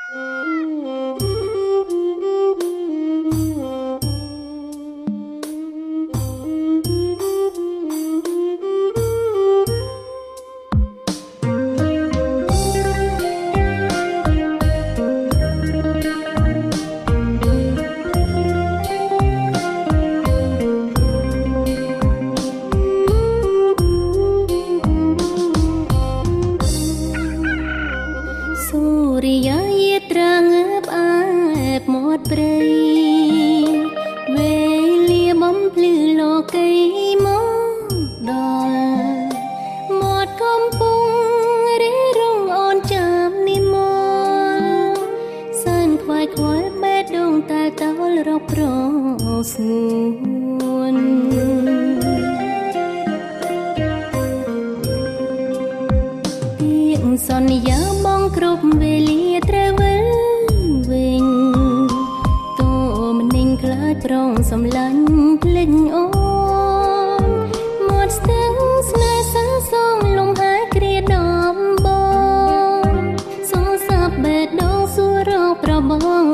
សូរិយាយាត្រាងើបអែបមាត់ព្រៃវេលាបំភ្លឺលោកីមកដល់មាត់កំពុងរីរងអូនចាំនិមន្តសានខ្វាយខ្វល់បេះដូងតែតោលរកប្រស្នួនសន្យាបងគ្រប់វេលាត្រូវវិលវិញតោមនិញខ្លាចប្រងសំឡាញ់ភ្លេចអូនមាត់ស្ទឹងស្នេហ៍សាសងលំហែគ្រាដំបងសងសាប់បេះដូងសួររកប្របង